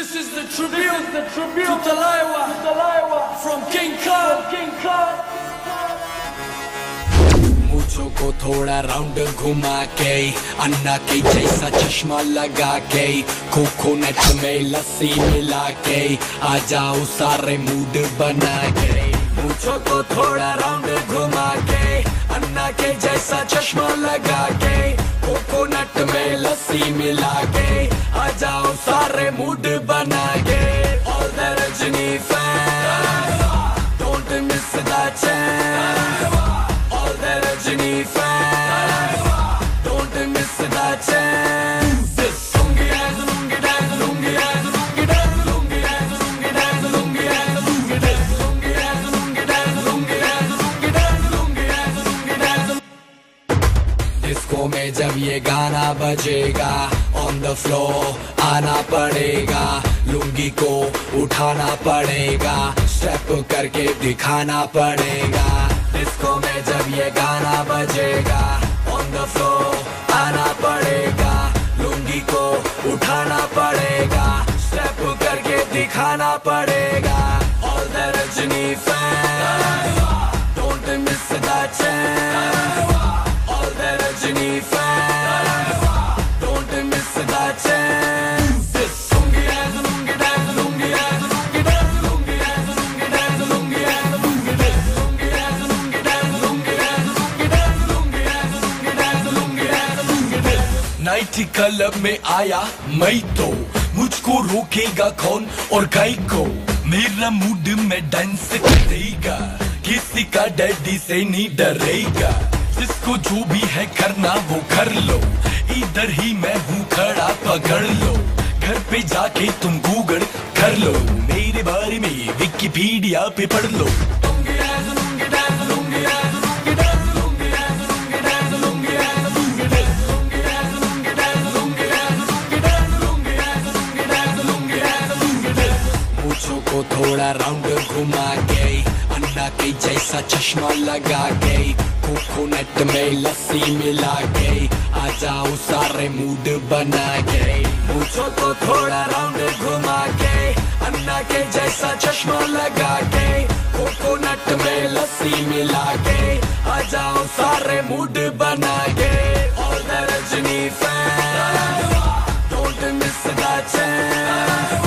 This is the tribute to Talaiwa from King Khan. मूंछों को थोड़ा round घुमा के, अन्ना के जैसा चश्मा लगा के, कोकोनट में लस्सी मिला के, आ जाओ सारे मूड बना के। मूंछों को थोड़ा राउंड घुमा के, अन्ना के जैसा चश्मा लगा के, कोकोनट में लस्सी मिला के, आ जाओ सारे मूड बना के। All the Rajini fans, don't miss the chance. All the Rajini fans, don't miss the chance. Lungi dance, lungi dance, lungi dance, lungi dance, lungi dance, lungi dance, lungi dance, lungi dance, lungi dance, lungi dance, lungi dance, lungi dance, lungi dance, lungi dance. Disco में जब ये गाना बजेगा, on the floor आना पड़ेगा, लुंगी को उठाना पड़ेगा, स्टेप करके दिखाना पड़ेगा। डिस्को में जब ये गाना बजेगा, ऑन द फ्लोर आना पड़ेगा, लुंगी को उठाना पड़ेगा, स्टेप करके दिखाना पड़ेगा। All the Rajini fans, don't miss the chance. All the Rajini fans, don't miss the chance. Lungi dance, lungi dance, lungi dance, lungi dance, lungi dance, lungi dance, lungi dance, lungi dance, lungi dance, lungi dance, lungi dance, lungi dance, lungi dance, lungi dance, lungi dance, lungi dance. Night club में आया मैं तो, मुझको रोकेगा कौन और गाय को, मेरा मूड में डांस करेगा, किसी का डैडी से नहीं डरेगा, जिसको जो भी है करना वो कर लो, इधर ही मैं हूँ खड़ा पकड़ लो, घर पे जाके तुम गूगल कर लो, मेरे बारे में विकिपीडिया पे पढ़ लो। Lungi dance, lungi dance, lungi dance, lungi dance, lungi dance, lungi dance, lungi dance, lungi dance, lungi dance, lungi dance, lungi dance, lungi dance, lungi dance, lungi dance, lungi dance, lungi dance. मूंछों को थोड़ा राउंड घुमा के, अन्ना के जैसा चश्मा लगा के, कोकोनट में लस्सी मिला के, आ जाओ सारे मूड बना के। मूंछों को थोड़ा राउंड घुमा के, अन्ना के जैसा चश्मा लगा के, कोकोनट में लस्सी मिला के, आ जाओ सारे मूड बना के। All the Rajini fans, don't miss the chance.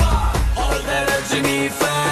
All the Rajini fans.